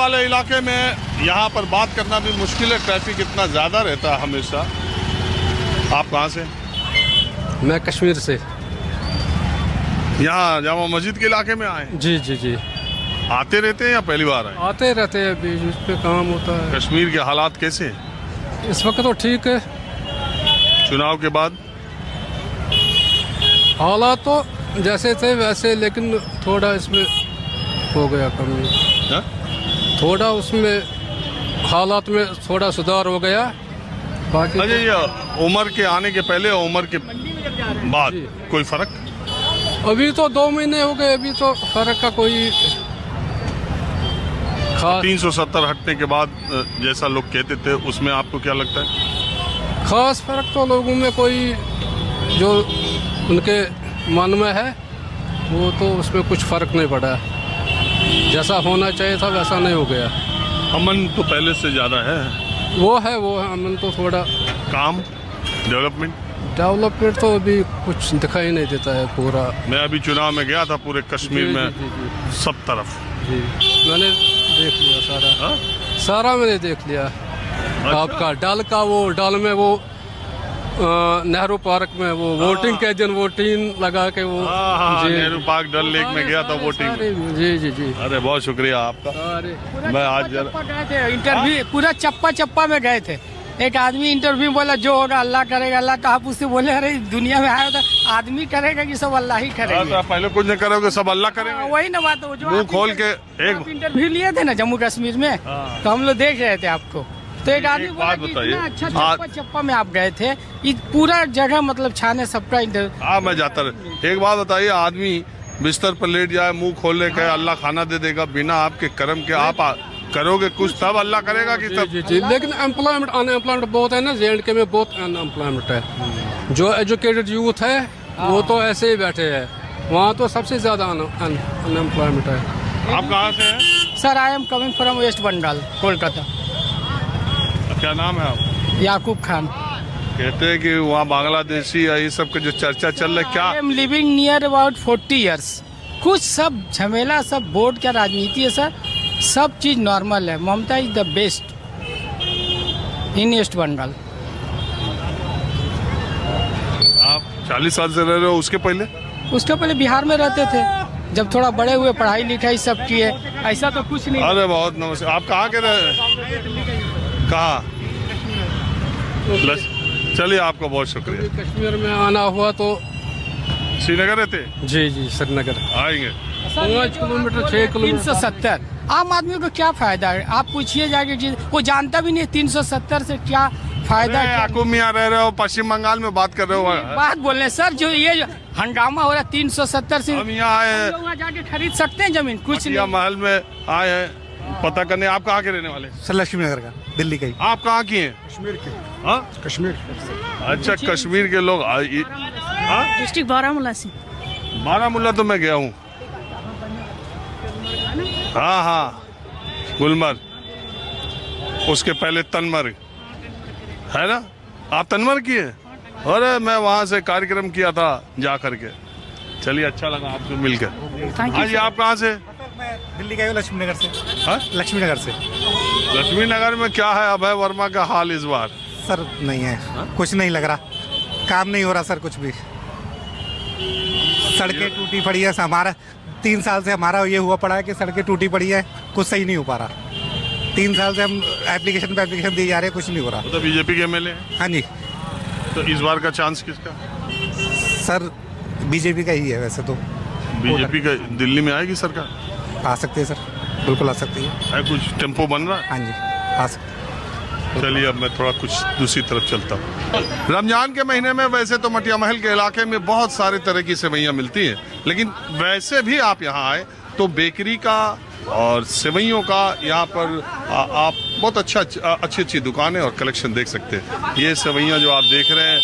वाले इलाके में यहाँ पर बात करना भी मुश्किल है, ट्रैफिक इतना ज़्यादा रहता है हमेशा। आप कहाँ से? मैं कश्मीर से। यहाँ जामा मस्जिद के इलाके में आए? जी जी जी। आते रहते हैं या पहली बार आए? आते रहते हैं, बीच बीच पे काम होता है। कश्मीर के हालात कैसे हैं इस वक्त? तो ठीक है। चुनाव के बाद हालात तो जैसे थे वैसे, लेकिन थोड़ा इसमें हो गया कमी। हा? थोड़ा उसमें हालात में थोड़ा सुधार हो गया। बाकी अजय, ये उम्र के आने के पहले और उम्र के बाद कोई फर्क? अभी तो 2 महीने हो गए, अभी तो फर्क का कोई खास 370 हटने के बाद जैसा लोग कहते थे, उसमें आपको क्या लगता है? खास फर्क तो लोगों में कोई जो उनके मन में है वो तो उसमें कुछ फर्क नहीं पड़ा। जैसा होना चाहिए था वैसा नहीं हो गया। अमन तो पहले से ज़्यादा है। वो है अमन तो थोड़ा। काम डेवलपमेंट तो अभी कुछ दिखाई नहीं देता है पूरा। मैं अभी चुनाव में गया था पूरे कश्मीर में, जी। सब तरफ। जी, मैंने देख लिया सारा। हा? सारा मैंने देख लिया। अच्छा? आपका डाल में वो नेहरू पार्क में वो वोटिंग के दिन वोटिंग लगा के वो। हाँ, नेहरू पार्क डल लेक में गया था वोटिंग। जी जी जी। अरे बहुत शुक्रिया आपका। मैं आज गए थे इंटरव्यू, पूरा चप्पा में गए थे। एक आदमी इंटरव्यू बोला जो होगा अल्लाह करेगा, अल्लाह तो आप उससे बोले अरे दुनिया में आया था आदमी करेगा कि सब अल्लाह ही करेगा। पहले कुछ नहीं करोगे, सब अल्लाह करेगा। वही ना बात है। जो मुंह खोल के एक इंटरव्यू लिए थे ना जम्मू कश्मीर में, तो हम लोग देख रहे थे आपको। तो एक आदमी बोला कि इतना अच्छा चप्पा में आप गए थे, पूरा जगह मतलब छाने सबका इंटरव्यू। हाँ, मैं जाता रहा। एक बात बताइए, आदमी बिस्तर पर लेट जाए, मुंह खोलने कहे अल्लाह खाना दे देगा, बिना आपके कर्म के आप करोगे कुछ तब अल्लाह करेगा कि तब? जी। लेकिन अनएम्प्लॉयमेंट बहुत है ना, J&K में बहुत अनएम्प्लॉयमेंट है। जो एजुकेटेड यूथ है वो तो ऐसे ही बैठे हैं, वहाँ तो सबसे ज्यादा अनएम्प्लॉयमेंट है। आप कहाँ से हैं? Sir I am coming from West Bengal, Kolkata. क्या नाम है आप? याकूब खान। कहते हैं कि वहाँ बांग्लादेशी ये सब का जो चर्चा चल रहा है, क्या? I am living near about 40 years। कुछ सब झमेला, सब बोर्ड का राजनीति है सर, सब चीज नॉर्मल है। Mamata is the best in West Bengal. आप 40 साल से रह रहे हो, उसके पहले बिहार में रहते थे। जब थोड़ा बड़े हुए, पढ़ाई लिखाई सब किए, ऐसा तो कुछ नहीं। अरे बहुत नमस्कार। आप कहाँ के रहे? कहाँ? चलिए, आपका बहुत शुक्रिया। कश्मीर में आना हुआ तो श्रीनगर रहते? जी जी, श्रीनगर आएंगे। 5 किलोमीटर 6 किलोमीटर। 370 आम आदमी को क्या फायदा है? आप पूछिए जाके, चीज वो जानता भी नहीं 370 से क्या फायदा है। याकूब मियाँ रह रहे हो पश्चिम बंगाल में, बात कर रहे हो। बात बोल रहे सर, जो ये हंगामा हो रहा है 370 से, हम यहाँ आए, वहाँ जाके खरीद सकते हैं जमीन, कुछ नहीं। महल में आए हैं पता करने। आप कहाँ के रहने वाले? सर लक्ष्मी नगर का, दिल्ली का ही। आप कहाँ की हैं? कश्मीर के। हाँ, कश्मीर। अच्छा, कश्मीर के लोग। डिस्ट्रिक्ट बारामूला से। बारामूला तो मैं गया हूँ। हाँ, गुलमर्ग, उसके पहले तनमर्ग है ना। आप तनमर्ग की है? अरे मैं वहाँ से कार्यक्रम किया था जा करके। चलिए, अच्छा लगा आपसे मिलकर। हाँ जी, आप कहाँ से? मैं दिल्ली का हूँ, लक्ष्मी नगर से। हाँ? लक्ष्मी नगर से। लक्ष्मी नगर में क्या है अभय वर्मा का हाल इस बार? सर नहीं है, कुछ नहीं लग रहा, काम नहीं हो रहा सर कुछ भी। सड़कें टूटी पड़ी है, हमारा 3 साल से हमारा ये हुआ पड़ा है कि सड़कें टूटी पड़ी है, कुछ सही नहीं हो पा रहा। 3 साल से हम एप्लीकेशन पे एप्लीकेशन दिए जा रहे हैं, कुछ नहीं हो रहा। तो बीजेपी के एमएलए हैं? हाँ जी। तो इस बार का चांस किसका? सर बीजेपी का ही है वैसे तो। बीजेपी का दिल्ली में आएगी सरकार? आ सकते हैं सर, बिल्कुल आ सकती है। कुछ टेम्पो बन रहा है? हाँ जी, आ सकते। चलिए, अब मैं थोड़ा कुछ दूसरी तरफ चलता हूँ। रमजान के महीने में वैसे तो मटिया महल के इलाके में बहुत सारे तरह की सेवइयाँ मिलती हैं, लेकिन वैसे भी आप यहाँ आए तो बेकरी का और सेवइयों का यहाँ पर आप बहुत अच्छी दुकानें और कलेक्शन देख सकते हैं। ये सेवइयाँ जो आप देख रहे हैं,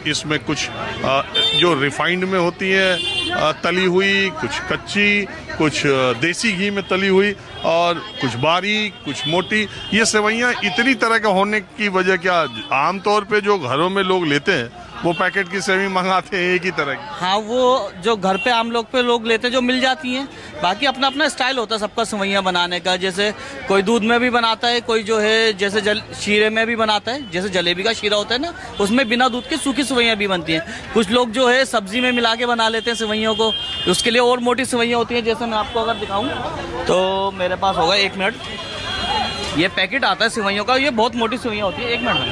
इसमें कुछ जो रिफाइंड में होती है तली हुई, कुछ कच्ची, कुछ देसी घी में तली हुई, और कुछ बारीक, कुछ मोटी। ये सेवइयाँ इतनी तरह के होने की वजह क्या, आमतौर पे जो घरों में लोग लेते हैं वो पैकेट की सेवई मंगाते हैं एक ही तरह की। हाँ, वो जो घर पे आम लोग लेते हैं जो मिल जाती हैं, बाकी अपना अपना स्टाइल होता है सबका सेवइयाँ बनाने का। जैसे कोई दूध में भी बनाता है, कोई जो है जैसे शीरे में भी बनाता है। जैसे जलेबी का शीरा होता है ना, उसमें बिना दूध के सूखी सेवइयाँ भी बनती हैं। कुछ लोग जो है सब्जी में मिला के बना लेते हैं सेवइयों को, उसके लिए और मोटी सेवइयाँ होती हैं। जैसे मैं आपको अगर दिखाऊँ तो मेरे पास होगा, 1 मिनट, ये पैकेट आता है सेवइयों का, ये बहुत मोटी सेवइयाँ होती है। 1 मिनट में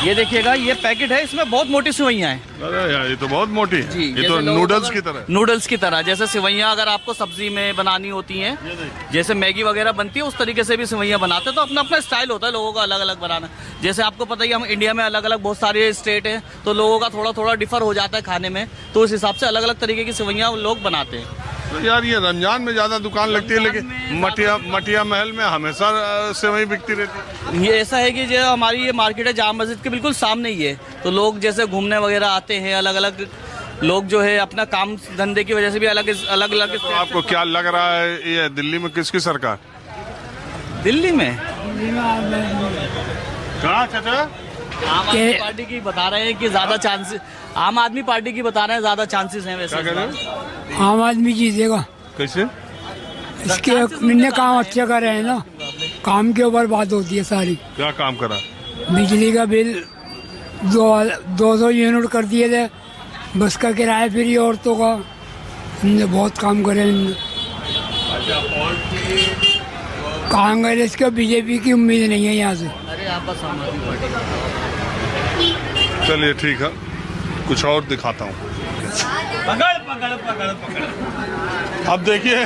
ये देखिएगा, ये पैकेट है, इसमें बहुत मोटी सेवइयाँ हैं। अरे यार ये तो बहुत मोटी है, जी, ये तो नूडल्स की तरह। नूडल्स की तरह। जैसे सेवइयाँ अगर आपको सब्जी में बनानी होती हैं, जैसे मैगी वगैरह बनती है, उस तरीके से भी सेवइयाँ बनाते हैं। तो अपना अपना स्टाइल होता है लोगों का अलग अलग बनाना। जैसे आपको पता ही, हम इंडिया में अलग अलग बहुत सारे स्टेट हैं, तो लोगों का थोड़ा थोड़ा डिफर हो जाता है खाने में, तो उस हिसाब से अलग अलग तरीके की सेवइयाँ लोग बनाते हैं। तो यार ये रमजान में ज्यादा दुकान लगती है, लेकिन मटिया महल में हमेशा सेवई बिकती रहती है। ये ऐसा है कि जो हमारी ये मार्केट है जामा मस्जिद के बिल्कुल सामने ही है, तो लोग जैसे घूमने वगैरह आते हैं, अलग अलग लोग जो है अपना काम धंधे की वजह से भी अलग अलग। तो आपको क्या लग रहा है, ये दिल्ली में किसकी सरकार? दिल्ली में कहाँ चाचा? आम आदमी पार्टी की बता रहे हैं कि ज्यादा चांसेस, आम आदमी पार्टी की बता रहे हैं ज्यादा चांसेस हैं। वैसे क्या कह रहे हो? आम आदमी जीतेगा। कैसे? इसके इतने काम अच्छे कर रहे हैं ना, काम के ऊपर बात होती है सारी। क्या काम करा? बिजली का बिल 200 यूनिट कर दिए थे, बस का किराया फ्री औरतों का, इनने बहुत काम करे। कांग्रेस का बीजेपी की उम्मीद नहीं है यहाँ से। अरे आप बस आम आदमी पार्टी। चलिए ठीक है, कुछ और दिखाता हूँ। अब देखिए,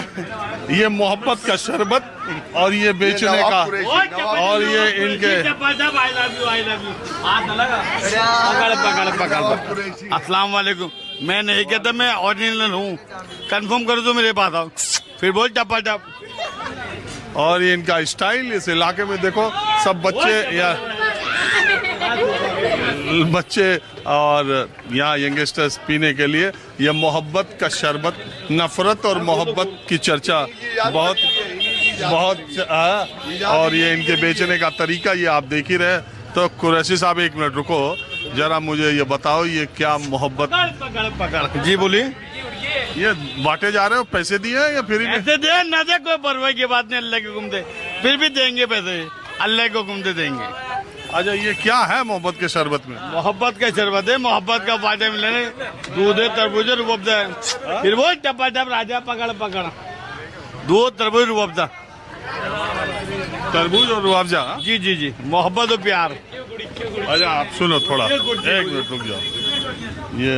ये मोहब्बत का शरबत और ये बेचने का, और ये इनके अस्सलाम वालेकुम। मैं नहीं कहता, मैं ओरिजिनल हूँ, कंफर्म कर दो मेरे पास आओ, फिर बोल टपा टप। और ये इनका स्टाइल, इस इलाके में देखो सब बच्चे और यहाँ यंगस्टर्स पीने के लिए यह मोहब्बत का शरबत, नफरत और मोहब्बत की चर्चा बहुत और ये इनके बेचने का तरीका ये आप देख ही रहे। तो कुरैशी साहब 1 मिनट रुको, जरा मुझे ये बताओ, ये क्या मोहब्बत? जी बोलिए। ये बांटे जा रहे हो, पैसे दिए हैं या फ्री में? पैसे दे ना दे, कोई परवाह की बात नहीं, अल्लाह के हुक्म दे, फिर भी देंगे पैसे, अल्लाह के हुक्म दे देंगे। अच्छा, ये क्या है मोहब्बत के शरबत में? मोहब्बत का शरबत है, मोहब्बत का फायदा मिलने, दूध है, तरबूज, रुअफ़ज़ा है, फिर वो टपा टप राजा पकड़ पकड़, दूध, तरबूज, रुअफ़ज़ा। तरबूज और रुअफ़ज़ा? जी जी जी, मोहब्बत और प्यार। अच्छा आप सुनो थोड़ा, 1 मिनट रुक जाओ। ये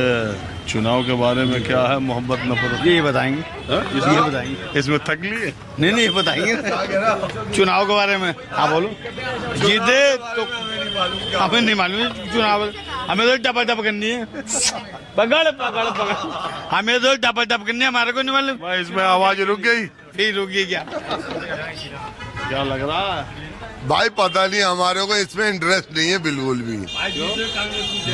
चुनाव के बारे में क्या है मोहब्बत नफरत? ये बताएंगे, ये बताएंगे। इसमें थक लिए? नहीं बताएंगे चुनाव के बारे में। हाँ बोलो। जीते तो हमें नहीं मालूम चुनाव, हमें तो टपा टप करनी है, पकड़ पकड़ पकड़, हमें तो टपा टप करनी है, हमारे को नहीं मालूम। भाई इसमें आवाज रुक गई, फिर रुकी क्या? क्या लग रहा है भाई? पता नहीं, हमारे को इसमें इंटरेस्ट नहीं है बिल्कुल भी।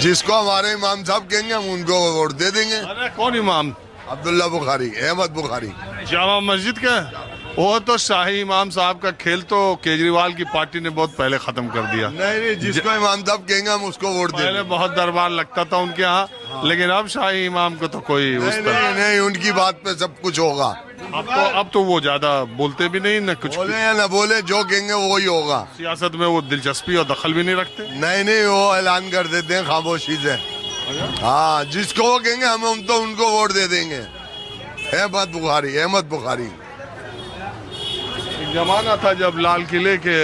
जिसको हमारे इमाम साहब कहेंगे हम उनको वोट दे देंगे। अरे कौन इमाम? अब्दुल्ला बुखारी, अहमद बुखारी, जामा मस्जिद का। वो तो शाही इमाम साहब का खेल तो केजरीवाल की पार्टी ने बहुत पहले खत्म कर दिया। नहीं, जिसको इमाम साहब कहेंगे हम उसको वोट देंगे। पहले बहुत दरबार लगता था उनके यहाँ, लेकिन अब शाही इमाम को तो कोई नहीं, उनकी बात पे सब कुछ होगा। अब तो वो ज्यादा बोलते भी नहीं, न कुछ बोले या न बोले, जो कहेंगे वही होगा। सियासत में वो दिलचस्पी और दखल भी नहीं रखते। नहीं, वो ऐलान कर देते हैं खामोशी से। हाँ, जिसको वो कहेंगे हम तो उनको वोट दे देंगे। अहमद बुखारी। एक जमाना था जब लाल किले के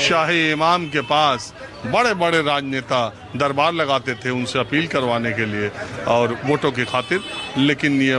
शाही इमाम के पास बड़े बड़े राजनेता दरबार लगाते थे उनसे अपील करवाने के लिए और वोटों की खातिर, लेकिन ये